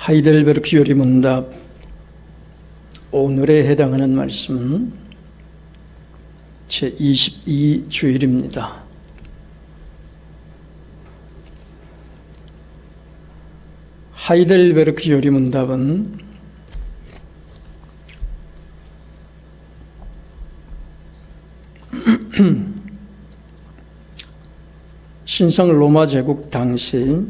하이델베르크 요리문답 오늘에 해당하는 말씀은 제22주일입니다. 하이델베르크 요리문답은 신성 로마 제국 당시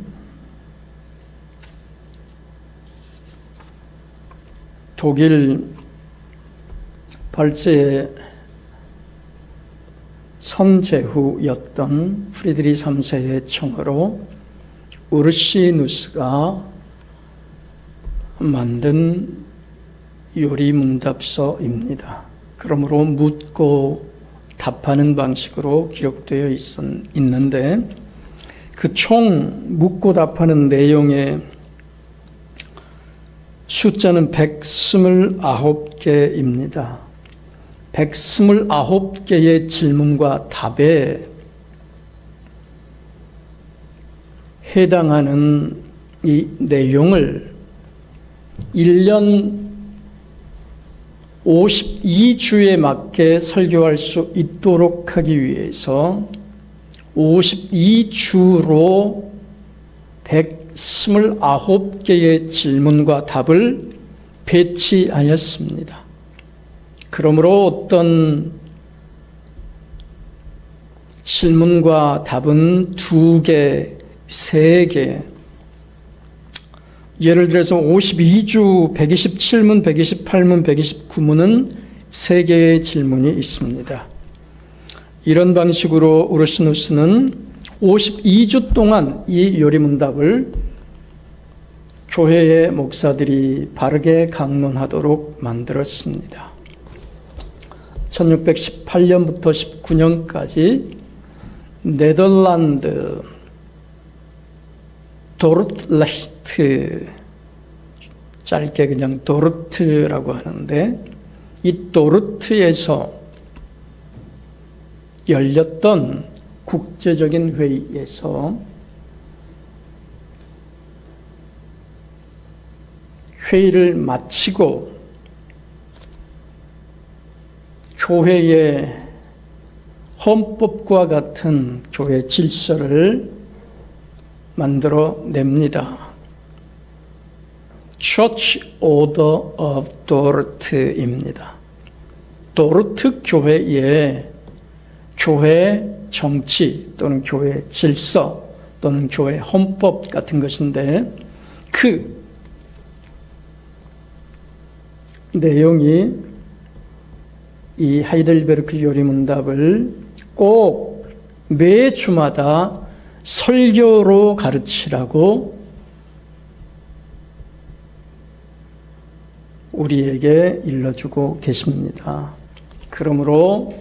독일 발제의 선제후였던 프리드리 3세의 청으로 우르시누스가 만든 요리문답서입니다. 그러므로 묻고 답하는 방식으로 기록되어 있는데 그 총 묻고 답하는 내용의 숫자는 129개입니다. 129개의 질문과 답에 해당하는 이 내용을 1년 52주에 맞게 설교할 수 있도록 하기 위해서 52주로 129개의 질문과 답을 배치하였습니다. 그러므로 어떤 질문과 답은 2개, 3개, 예를 들어서 52주 127문, 128문, 129문은 3개의 질문이 있습니다. 이런 방식으로 우르시누스는 52주 동안 이 요리문답을 교회의 목사들이 바르게 강론하도록 만들었습니다. 1618년부터 19년까지 네덜란드 도르트라히트, 짧게 그냥 도르트라고 하는데, 이 도르트에서 열렸던 국제적인 회의에서 회의를 마치고 교회의 헌법과 같은 교회 질서를 만들어냅니다. Church Order of Dort입니다. 도르트 교회의 교회 정치 또는 교회 질서 또는 교회 헌법 같은 것인데, 그 내용이 이 하이델베르크 요리문답을 꼭 매주마다 설교로 가르치라고 우리에게 일러주고 계십니다. 그러므로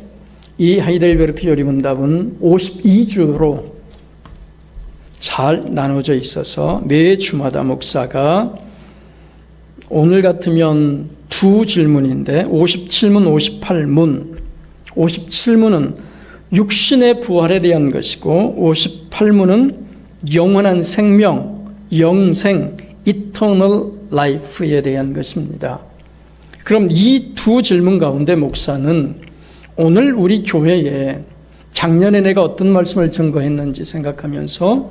이 하이델베르크 요리문답은 52주로 잘 나눠져 있어서 매 주마다 목사가, 오늘 같으면 2질문인데 57문, 58문, 57문은 육신의 부활에 대한 것이고 58문은 영원한 생명, 영생, eternal life에 대한 것입니다. 그럼 이 2질문 가운데 목사는 오늘 우리 교회에 작년에 내가 어떤 말씀을 증거했는지 생각하면서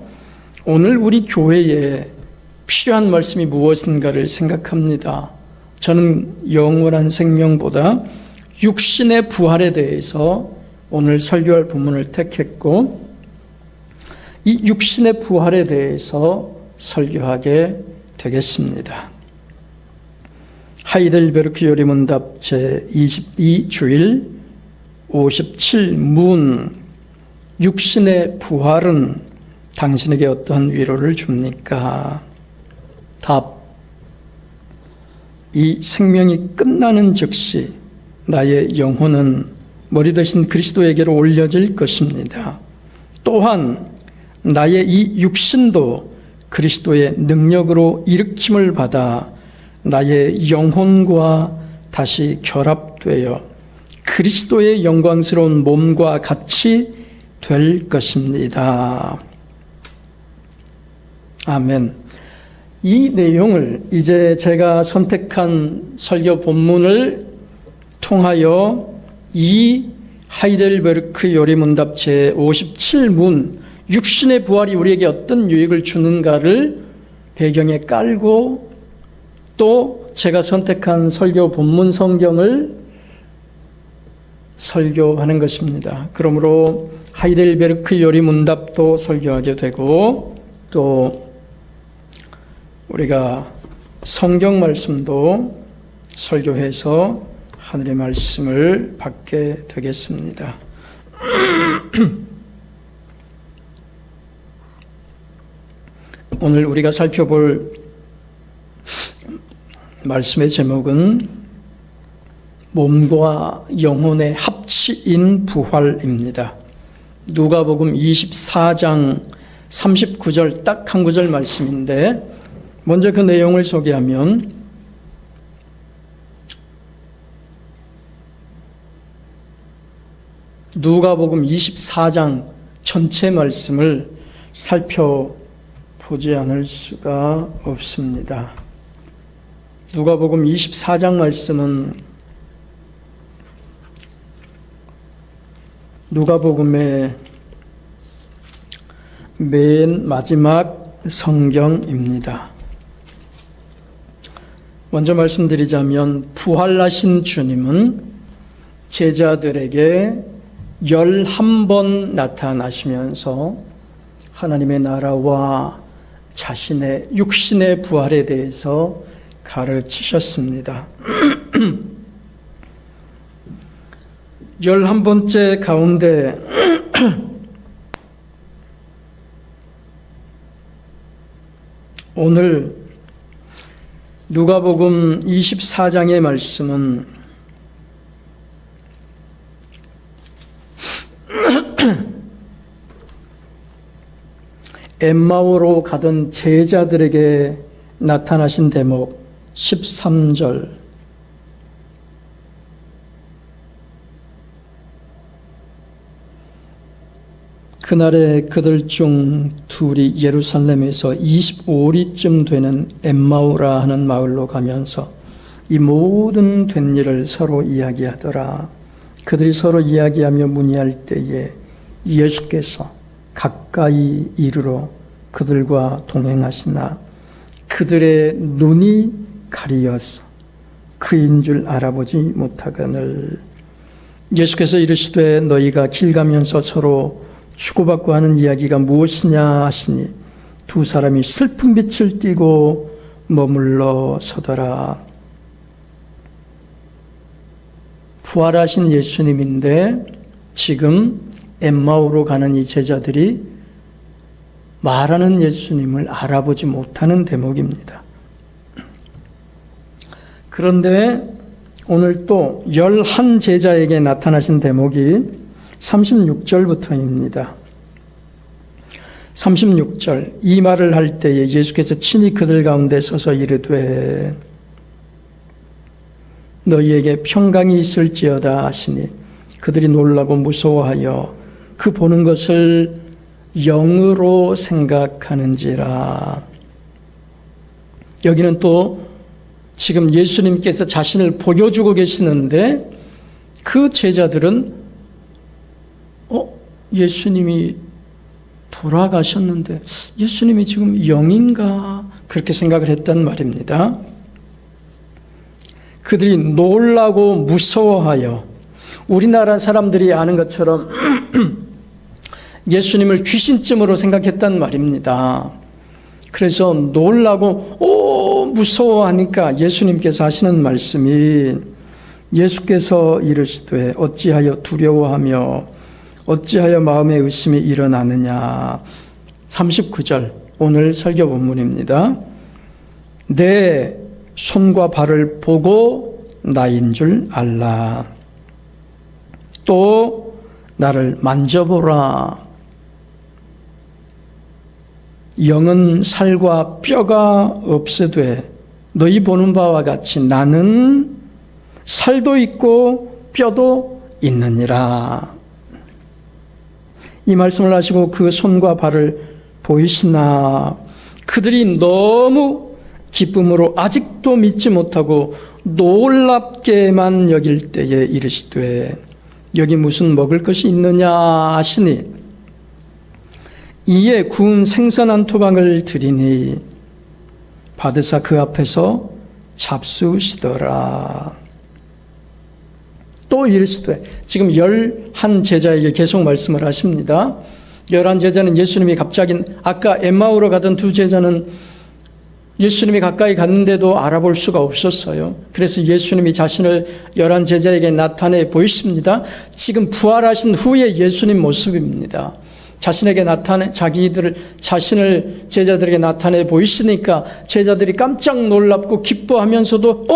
오늘 우리 교회에 필요한 말씀이 무엇인가를 생각합니다. 저는 영원한 생명보다 육신의 부활에 대해서 오늘 설교할 부문을 택했고, 이 육신의 부활에 대해서 설교하게 되겠습니다. 하이델베르크 요리문답 제22주일 57문, 육신의 부활은 당신에게 어떠한 위로를 줍니까? 답, 이 생명이 끝나는 즉시 나의 영혼은 머리 대신 그리스도에게로 올려질 것입니다. 또한 나의 이 육신도 그리스도의 능력으로 일으킴을 받아 나의 영혼과 다시 결합되어 그리스도의 영광스러운 몸과 같이 될 것입니다. 아멘. 이 내용을 이제 제가 선택한 설교 본문을 통하여 이 하이델베르크 요리문답 제57문 육신의 부활이 우리에게 어떤 유익을 주는가를 배경에 깔고 또 제가 선택한 설교 본문 성경을 설교하는 것입니다. 그러므로 하이델베르크 요리문답도 설교하게 되고 또 우리가 성경 말씀도 설교해서 하늘의 말씀을 받게 되겠습니다. 오늘 우리가 살펴볼 말씀의 제목은 몸과 영혼의 합치인 부활입니다. 누가복음 24장 39절 딱 한 구절 말씀인데 먼저 그 내용을 소개하면 누가복음 24장 전체 말씀을 살펴보지 않을 수가 없습니다. 누가복음 24장 말씀은 누가복음의 맨 마지막 성경입니다. 먼저 말씀드리자면 부활하신 주님은 제자들에게 11번 나타나시면서 하나님의 나라와 자신의 육신의 부활에 대해서 가르치셨습니다. 11번째 가운데 오늘 누가복음 24장의 말씀은 엠마오로 가던 제자들에게 나타나신 대목 13절 그날에 그들 중 둘이 예루살렘에서 25리쯤 되는 엠마오라 하는 마을로 가면서 이 모든 된 일을 서로 이야기하더라. 그들이 서로 이야기하며 문의할 때에 예수께서 가까이 이르러 그들과 동행하시나 그들의 눈이 가리어서 그인 줄 알아보지 못하거늘. 예수께서 이르시되 너희가 길 가면서 서로 주고받고 하는 이야기가 무엇이냐 하시니 두 사람이 슬픈 빛을 띠고 머물러 서더라. 부활하신 예수님인데 지금 엠마오로 가는 이 제자들이 말하는 예수님을 알아보지 못하는 대목입니다. 그런데 오늘 또 11제자에게 나타나신 대목이 36절부터입니다. 36절 이 말을 할 때에 예수께서 친히 그들 가운데 서서 이르되 너희에게 평강이 있을지어다 하시니 그들이 놀라고 무서워하여 그 보는 것을 영으로 생각하는지라. 여기는 또 지금 예수님께서 자신을 보여주고 계시는데 그 제자들은 예수님이 돌아가셨는데 예수님이 지금 영인가 그렇게 생각을 했단 말입니다. 그들이 놀라고 무서워하여 우리나라 사람들이 아는 것처럼 예수님을 귀신쯤으로 생각했단 말입니다. 그래서 놀라고 무서워하니까 예수님께서 하시는 말씀이 예수께서 이르시되 어찌하여 두려워하며 어찌하여 마음에 의심이 일어나느냐. 39절 오늘 설교 본문입니다. 내 손과 발을 보고 나인 줄 알라. 또 나를 만져보라. 영은 살과 뼈가 없으되 너희 보는 바와 같이 나는 살도 있고 뼈도 있느니라. 이 말씀을 하시고 그 손과 발을 보이시나 그들이 너무 기쁨으로 아직도 믿지 못하고 놀랍게만 여길 때에 이르시되 여기 무슨 먹을 것이 있느냐 하시니 이에 구운 생선 한 토막을 드리니 받으사 그 앞에서 잡수시더라. 또 이르시되, 지금 11 제자에게 계속 말씀을 하십니다. 11 제자는 예수님이 갑자기, 아까 엠마오로 가던 2 제자는 예수님이 가까이 갔는데도 알아볼 수가 없었어요. 그래서 예수님이 자신을 11 제자에게 나타내 보이십니다. 지금 부활하신 후에 예수님 모습입니다. 자신에게 자신을 제자들에게 나타내 보이시니까 제자들이 깜짝 놀랍고 기뻐하면서도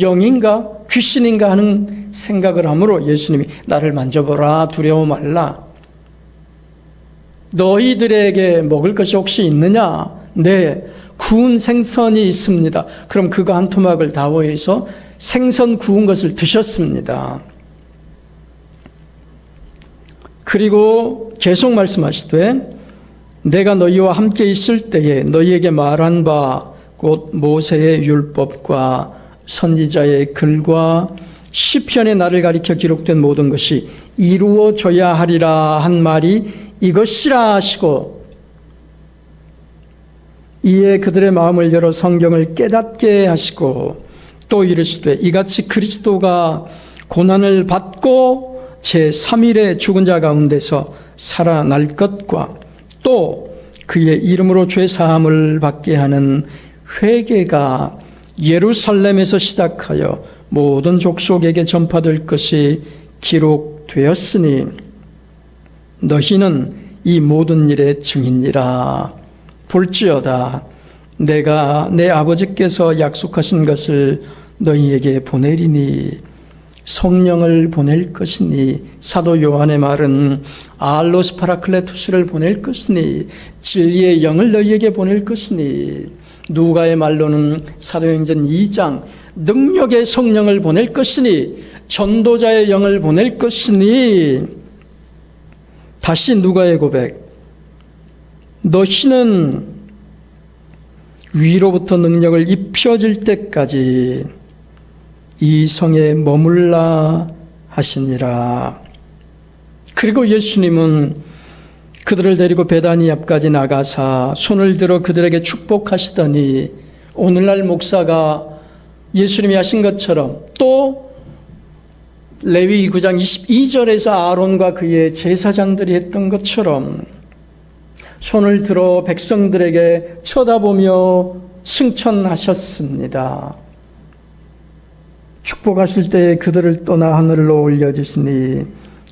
영인가 귀신인가 하는 생각을 하므로 예수님이 나를 만져보라, 두려워 말라. 너희들에게 먹을 것이 혹시 있느냐? 네, 구운 생선이 있습니다. 그럼 그거 한 토막을 다워해서 생선 구운 것을 드셨습니다. 그리고 계속 말씀하시되 내가 너희와 함께 있을 때에 너희에게 말한 바 곧 모세의 율법과 선지자의 글과 시편에 나를 가리켜 기록된 모든 것이 이루어져야 하리라 한 말이 이것이라 하시고 이에 그들의 마음을 열어 성경을 깨닫게 하시고 또 이르시되 이같이 그리스도가 고난을 받고 제3일에 죽은 자 가운데서 살아날 것과 또 그의 이름으로 죄사함을 받게 하는 회개가 예루살렘에서 시작하여 모든 족속에게 전파될 것이 기록되었으니 너희는 이 모든 일의 증인이라. 볼지어다 내가 내 아버지께서 약속하신 것을 너희에게 보내리니 성령을 보낼 것이니 사도 요한의 말은 알로스 파라클레투스를 보낼 것이니 진리의 영을 너희에게 보낼 것이니 누가의 말로는 사도행전 2장 능력의 성령을 보낼 것이니 전도자의 영을 보낼 것이니 다시 누가의 고백 너희는 위로부터 능력을 입혀질 때까지 이 성에 머물라 하시니라. 그리고 예수님은 그들을 데리고 베다니 앞까지 나가사 손을 들어 그들에게 축복하시더니 오늘날 목사가 예수님이 하신 것처럼 또 레위 9장 22절에서 아론과 그의 제사장들이 했던 것처럼 손을 들어 백성들에게 쳐다보며 승천하셨습니다. 축복하실 때 그들을 떠나 하늘로 올려주시니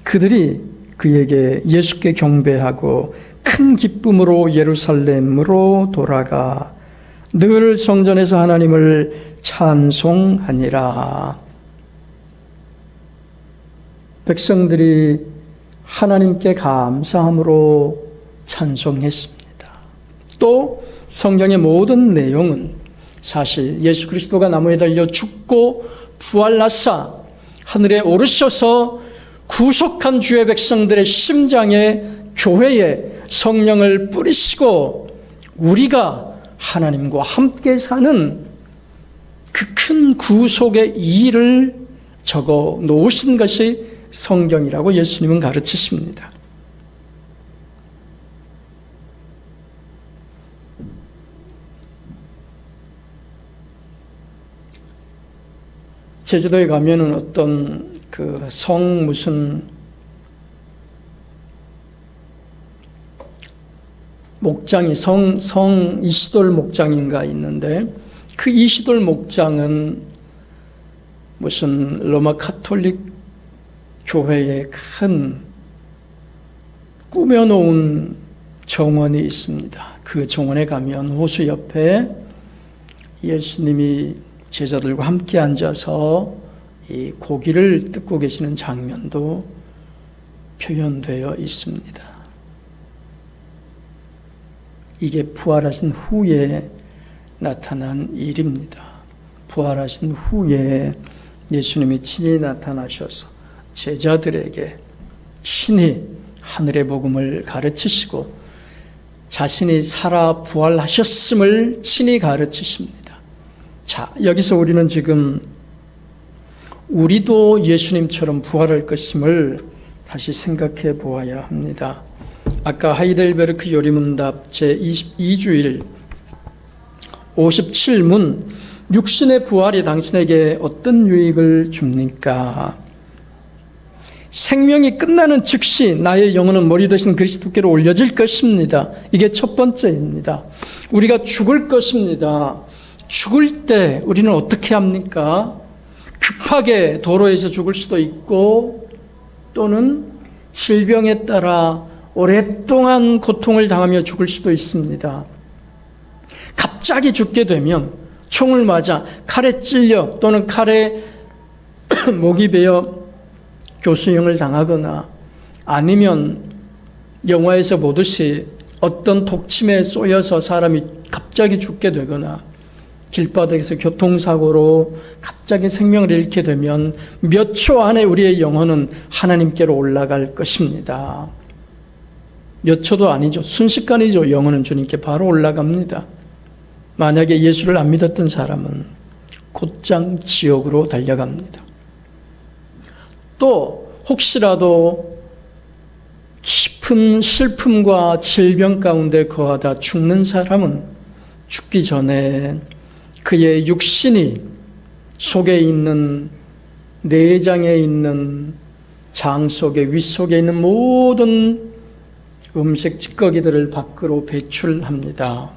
그들이 그에게 예수께 경배하고 큰 기쁨으로 예루살렘으로 돌아가 늘 성전에서 하나님을 찬송하니라. 백성들이 하나님께 감사함으로 찬송했습니다. 또 성경의 모든 내용은 사실 예수 그리스도가 나무에 달려 죽고 부활하사 하늘에 오르셔서 구속한 주의 백성들의 심장에 교회에 성령을 뿌리시고 우리가 하나님과 함께 사는 그 큰 구속의 일을 적어 놓으신 것이 성경이라고 예수님은 가르치십니다. 제주도에 가면은 어떤 그 성 무슨 목장이 성 이시돌 목장인가 있는데 그 이시돌 목장은 무슨 로마 카톨릭 교회의 큰 꾸며놓은 정원이 있습니다. 그 정원에 가면 호수 옆에 예수님이 제자들과 함께 앉아서 이 고기를 뜯고 계시는 장면도 표현되어 있습니다. 이게 부활하신 후에 나타난 일입니다. 부활하신 후에 예수님이 친히 나타나셔서 제자들에게 친히 하늘의 복음을 가르치시고 자신이 살아 부활하셨음을 친히 가르치십니다. 자, 여기서 우리는 지금 우리도 예수님처럼 부활할 것임을 다시 생각해 보아야 합니다. 아까 하이델베르크 요리문답 제22주일 57문, 육신의 부활이 당신에게 어떤 유익을 줍니까? 생명이 끝나는 즉시 나의 영혼은 머리 되신 그리스도께로 올려질 것입니다. 이게 첫 번째입니다. 우리가 죽을 것입니다. 죽을 때 우리는 어떻게 합니까? 급하게 도로에서 죽을 수도 있고 또는 질병에 따라 오랫동안 고통을 당하며 죽을 수도 있습니다. 갑자기 죽게 되면 총을 맞아 칼에 찔려 또는 칼에 목이 베어 교수형을 당하거나 아니면 영화에서 보듯이 어떤 독침에 쏘여서 사람이 갑자기 죽게 되거나 길바닥에서 교통사고로 갑자기 생명을 잃게 되면 몇 초 안에 우리의 영혼은 하나님께로 올라갈 것입니다. 몇 초도 아니죠. 순식간이죠. 영혼은 주님께 바로 올라갑니다. 만약에 예수를 안 믿었던 사람은 곧장 지옥으로 달려갑니다. 또 혹시라도 깊은 슬픔과 질병 가운데 거하다 죽는 사람은 죽기 전에 그의 육신이 속에 있는 내장에 있는 장 속에 위 속에 있는 모든 음식 찌꺼기들을 밖으로 배출합니다.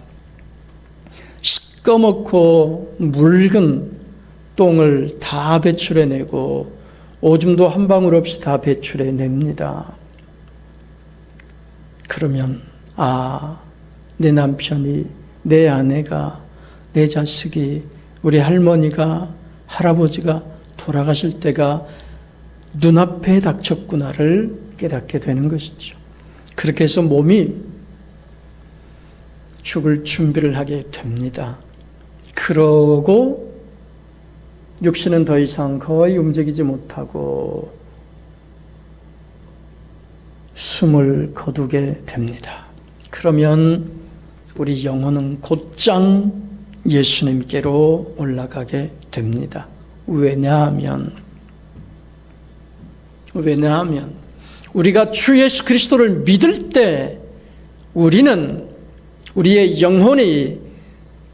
시꺼멓고 묽은 똥을 다 배출해내고 오줌도 한 방울 없이 다 배출해냅니다. 그러면 내 남편이, 내 아내가, 내 자식이, 우리 할머니가, 할아버지가 돌아가실 때가 눈앞에 닥쳤구나를 깨닫게 되는 것이죠. 그렇게 해서 몸이 죽을 준비를 하게 됩니다. 그러고 육신은 더 이상 거의 움직이지 못하고 숨을 거두게 됩니다. 그러면 우리 영혼은 곧장 예수님께로 올라가게 됩니다. 왜냐하면 우리가 주 예수 그리스도를 믿을 때 우리는 우리의 영혼이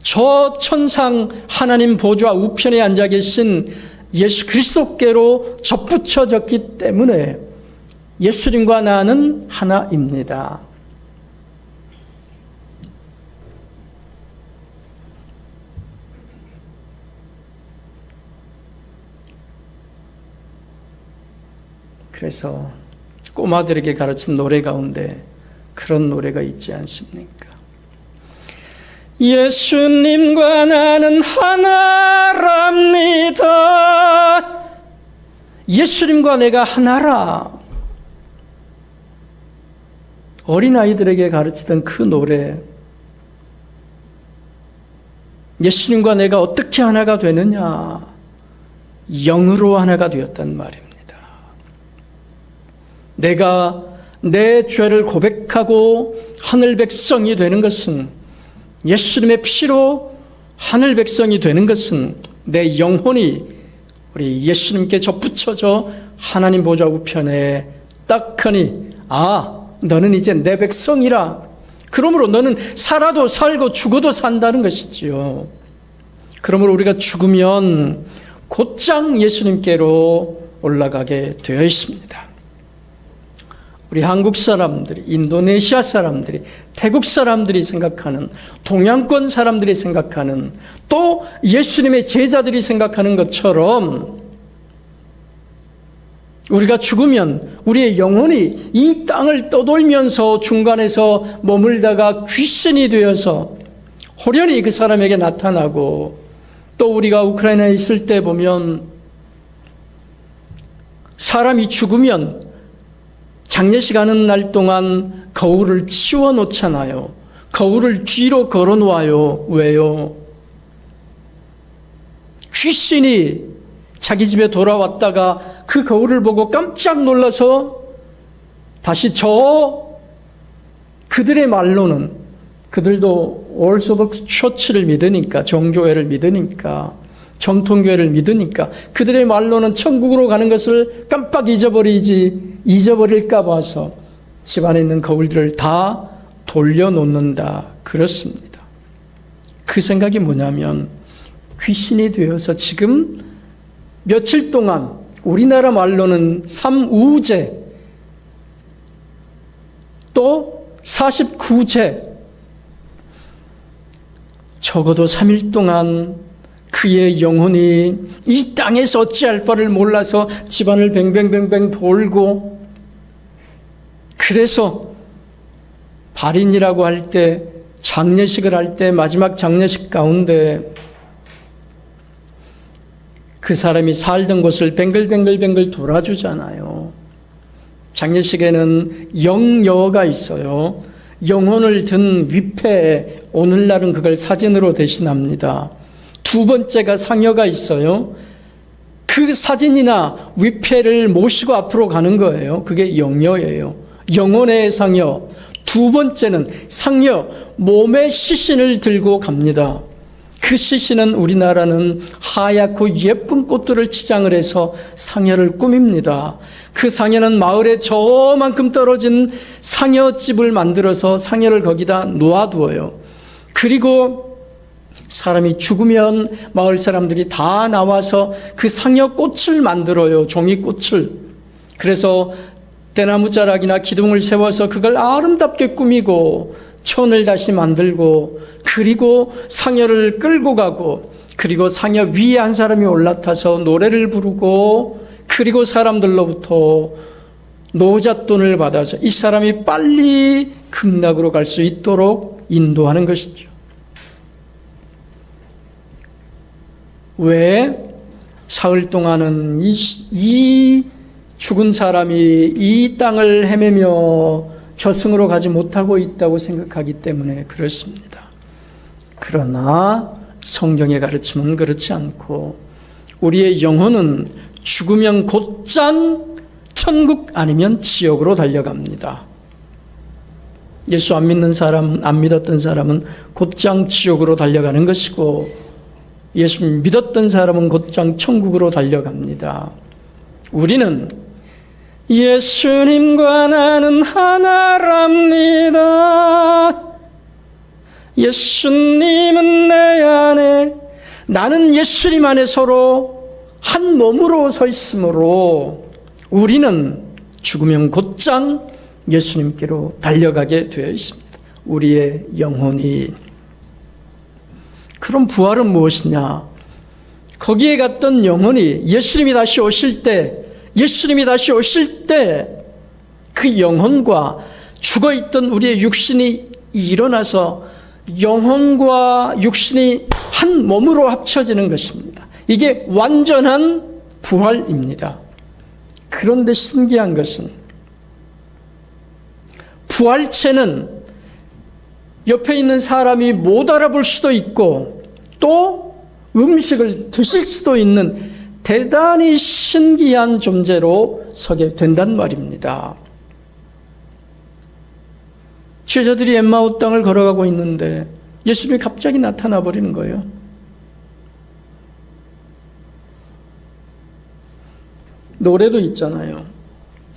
저 천상 하나님 보좌 우편에 앉아 계신 예수 그리스도께로 접붙여졌기 때문에 예수님과 나는 하나입니다. 그래서 꼬마들에게 가르친 노래 가운데 그런 노래가 있지 않습니까? 예수님과 나는 하나랍니다. 예수님과 내가 하나라. 어린아이들에게 가르치던 그 노래, 예수님과 내가 어떻게 하나가 되느냐? 영으로 하나가 되었단 말입니다. 내가 내 죄를 고백하고 하늘 백성이 되는 것은, 예수님의 피로 하늘 백성이 되는 것은 내 영혼이 우리 예수님께 접붙여져 하나님 보좌 우편에 딱하니 너는 이제 내 백성이라. 그러므로 너는 살아도 살고 죽어도 산다는 것이지요. 그러므로 우리가 죽으면 곧장 예수님께로 올라가게 되어 있습니다. 우리 한국 사람들이, 인도네시아 사람들이, 태국 사람들이 생각하는, 동양권 사람들이 생각하는, 또 예수님의 제자들이 생각하는 것처럼 우리가 죽으면 우리의 영혼이 이 땅을 떠돌면서 중간에서 머물다가 귀신이 되어서 호련히 그 사람에게 나타나고, 또 우리가 우크라이나에 있을 때 보면 사람이 죽으면 장례식 하는 날 동안 거울을 치워 놓잖아요. 거울을 뒤로 걸어 놓아요. 왜요? 귀신이 자기 집에 돌아왔다가 그 거울을 보고 깜짝 놀라서 다시 그들의 말로는 그들도 오르소독스 처치를 믿으니까, 정교회를 믿으니까, 정통교회를 믿으니까 그들의 말로는 천국으로 가는 것을 깜빡 잊어버릴까 봐서 집안에 있는 거울들을 다 돌려놓는다. 그렇습니다. 그 생각이 뭐냐면 귀신이 되어서 지금 며칠 동안 우리나라 말로는 3우제 또 49제 적어도 3일 동안 그의 영혼이 이 땅에서 어찌할 바를 몰라서 집안을 뱅뱅뱅뱅 돌고, 그래서 발인이라고 할 때, 장례식을 할 때 마지막 장례식 가운데 그 사람이 살던 곳을 뱅글뱅글뱅글 돌아주잖아요. 장례식에는 영여가 있어요. 영혼을 든 위패, 오늘날은 그걸 사진으로 대신합니다. 두 번째가 상여가 있어요. 그 사진이나 위패를 모시고 앞으로 가는 거예요. 그게 영여예요. 영혼의 상여. 두 번째는 상여, 몸의 시신을 들고 갑니다. 그 시신은 우리나라는 하얗고 예쁜 꽃들을 치장을 해서 상여를 꾸밉니다. 그 상여는 마을에 저만큼 떨어진 상여집을 만들어서 상여를 거기다 놓아두어요. 그리고 사람이 죽으면 마을 사람들이 다 나와서 그 상여꽃을 만들어요. 종이꽃을. 그래서 대나무 자락이나 기둥을 세워서 그걸 아름답게 꾸미고 천을 다시 만들고, 그리고 상여를 끌고 가고, 그리고 상여 위에 한 사람이 올라타서 노래를 부르고, 그리고 사람들로부터 노잣돈을 받아서 이 사람이 빨리 극락으로 갈 수 있도록 인도하는 것이죠. 왜? 사흘 동안은 이 죽은 사람이 이 땅을 헤매며 저승으로 가지 못하고 있다고 생각하기 때문에 그렇습니다. 그러나 성경의 가르침은 그렇지 않고, 우리의 영혼은 죽으면 곧장 천국 아니면 지옥으로 달려갑니다. 예수 안 믿는 사람, 안 믿었던 사람은 곧장 지옥으로 달려가는 것이고, 예수 믿었던 사람은 곧장 천국으로 달려갑니다. 우리는 예수님과 나는 하나랍니다. 예수님은 내 안에, 나는 예수님 안에 서로 한 몸으로 서 있으므로 우리는 죽으면 곧장 예수님께로 달려가게 되어 있습니다. 우리의 영혼이. 그럼 부활은 무엇이냐? 거기에 갔던 영혼이 예수님이 다시 오실 때 그 영혼과 죽어있던 우리의 육신이 일어나서 영혼과 육신이 한 몸으로 합쳐지는 것입니다. 이게 완전한 부활입니다. 그런데 신기한 것은 부활체는 옆에 있는 사람이 못 알아볼 수도 있고 또 음식을 드실 수도 있는 대단히 신기한 존재로 서게 된단 말입니다. 제자들이 엠마오 땅을 걸어가고 있는데 예수님이 갑자기 나타나 버리는 거예요. 노래도 있잖아요.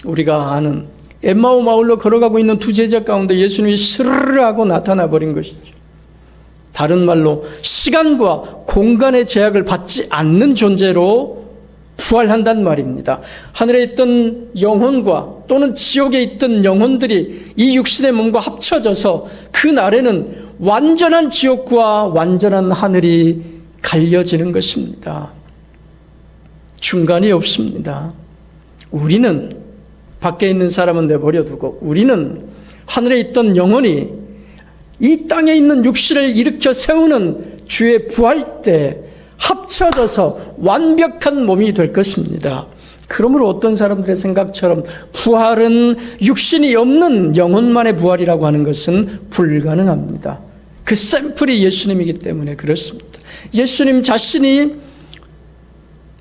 우리가 아는 엠마오 마을로 걸어가고 있는 두 제자 가운데 예수님이 스르르 하고 나타나 버린 것이죠. 다른 말로 시간과 공간의 제약을 받지 않는 존재로 부활한단 말입니다. 하늘에 있던 영혼과 또는 지옥에 있던 영혼들이 이 육신의 몸과 합쳐져서 그 날에는 완전한 지옥과 완전한 하늘이 갈려지는 것입니다. 중간이 없습니다. 우리는 밖에 있는 사람은 내버려두고 우리는 하늘에 있던 영혼이 이 땅에 있는 육신을 일으켜 세우는 주의 부활 때 합쳐져서 완벽한 몸이 될 것입니다. 그러므로 어떤 사람들의 생각처럼 부활은 육신이 없는 영혼만의 부활이라고 하는 것은 불가능합니다. 그 샘플이 예수님이기 때문에 그렇습니다. 예수님 자신이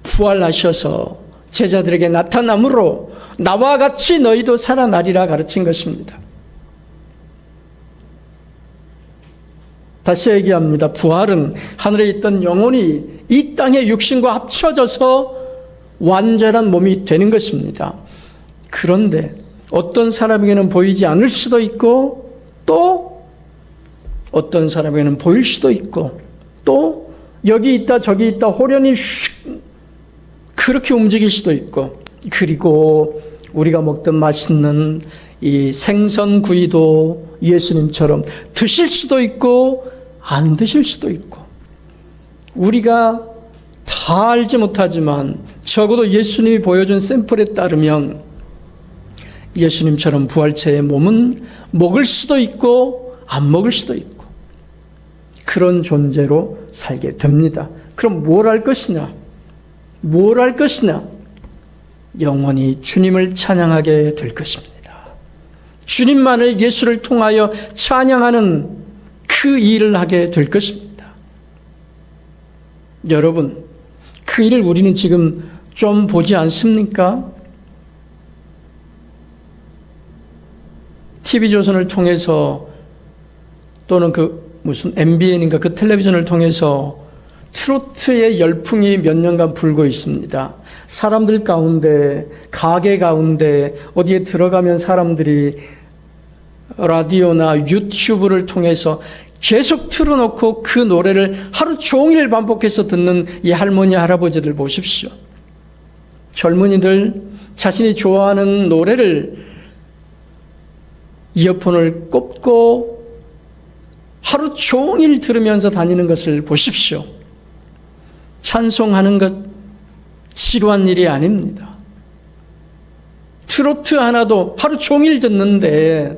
부활하셔서 제자들에게 나타남으로 나와 같이 너희도 살아나리라 가르친 것입니다. 다시 얘기합니다. 부활은 하늘에 있던 영혼이 이 땅의 육신과 합쳐져서 완전한 몸이 되는 것입니다. 그런데 어떤 사람에게는 보이지 않을 수도 있고, 또 어떤 사람에게는 보일 수도 있고, 또 여기 있다 저기 있다 호련히 슉 그렇게 움직일 수도 있고, 그리고 우리가 먹던 맛있는 이 생선구이도 예수님처럼 드실 수도 있고 안 드실 수도 있고, 우리가 다 알지 못하지만 적어도 예수님이 보여준 샘플에 따르면 예수님처럼 부활체의 몸은 먹을 수도 있고 안 먹을 수도 있고 그런 존재로 살게 됩니다. 그럼 뭘 할 것이냐? 뭘 할 것이냐? 영원히 주님을 찬양하게 될 것입니다. 주님만을 예수를 통하여 찬양하는 그 일을 하게 될 것입니다. 여러분, 그 일을 우리는 지금 좀 보지 않습니까? TV조선을 통해서 또는 무슨 MBN인가 그 텔레비전을 통해서 트로트의 열풍이 몇 년간 불고 있습니다. 사람들 가운데, 가게 가운데 어디에 들어가면 사람들이 라디오나 유튜브를 통해서 계속 틀어놓고 그 노래를 하루 종일 반복해서 듣는 이 할머니, 할아버지들 보십시오. 젊은이들 자신이 좋아하는 노래를 이어폰을 꼽고 하루 종일 들으면서 다니는 것을 보십시오. 찬송하는 것 지루한 일이 아닙니다. 트로트 하나도 하루 종일 듣는데,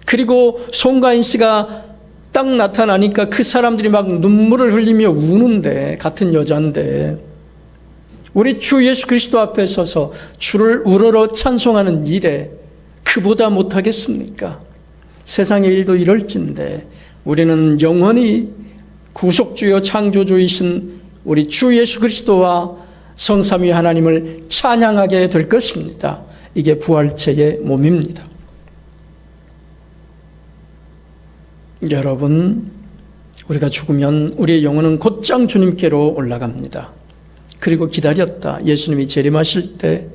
그리고 송가인 씨가 딱 나타나니까 그 사람들이 막 눈물을 흘리며 우는데, 같은 여자인데 우리 주 예수 그리스도 앞에 서서 주를 우러러 찬송하는 일에 그보다 못하겠습니까? 세상의 일도 이럴진데 우리는 영원히 구속주요 창조주이신 우리 주 예수 그리스도와 성삼위 하나님을 찬양하게 될 것입니다. 이게 부활체의 몸입니다. 여러분, 우리가 죽으면 우리의 영혼은 곧장 주님께로 올라갑니다. 그리고 기다렸다. 예수님이 재림하실 때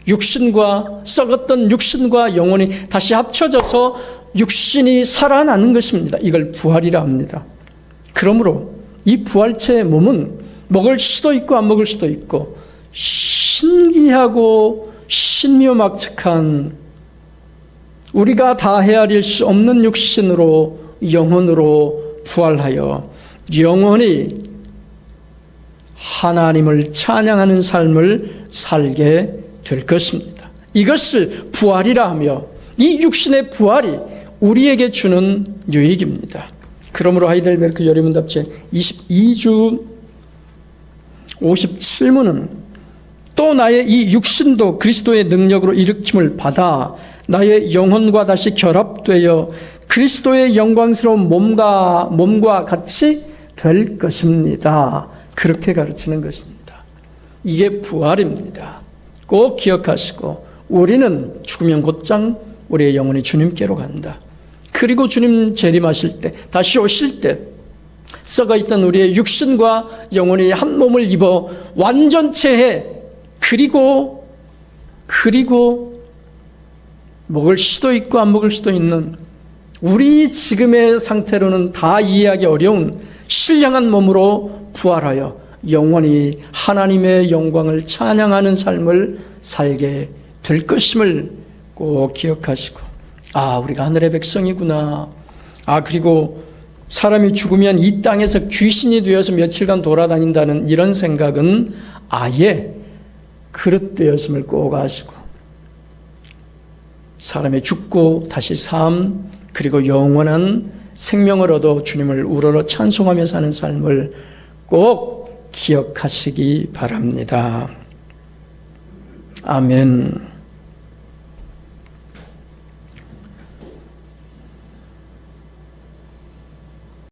육신과 썩었던 육신과 영혼이 다시 합쳐져서 육신이 살아나는 것입니다. 이걸 부활이라 합니다. 그러므로 이 부활체의 몸은 먹을 수도 있고 안 먹을 수도 있고 신기하고 신묘막측한 우리가 다 헤아릴 수 없는 육신으로 영혼으로 부활하여 영원히 하나님을 찬양하는 삶을 살게 될 것입니다. 이것을 부활이라 하며 이 육신의 부활이 우리에게 주는 유익입니다. 그러므로 하이델베르크 열의문답제 22주 57문은 또 나의 이 육신도 그리스도의 능력으로 일으킴을 받아 나의 영혼과 다시 결합되어 그리스도의 영광스러운 몸과 같이 될 것입니다. 그렇게 가르치는 것입니다. 이게 부활입니다. 꼭 기억하시고 우리는 죽으면 곧장 우리의 영혼이 주님께로 간다. 그리고 주님 재림하실 때, 다시 오실 때 썩어있던 우리의 육신과 영혼이 한 몸을 입어 완전체해 그리고 먹을 수도 있고 안 먹을 수도 있는 우리 지금의 상태로는 다 이해하기 어려운 신령한 몸으로 부활하여 영원히 하나님의 영광을 찬양하는 삶을 살게 될 것임을 꼭 기억하시고, 우리가 하늘의 백성이구나. 그리고 사람이 죽으면 이 땅에서 귀신이 되어서 며칠간 돌아다닌다는 이런 생각은 아예 그릇되었음을 꼭 아시고, 사람이 죽고 다시 삶, 그리고 영원한 생명을 얻어 주님을 우러러 찬송하며 사는 삶을 꼭 기억하시기 바랍니다. 아멘.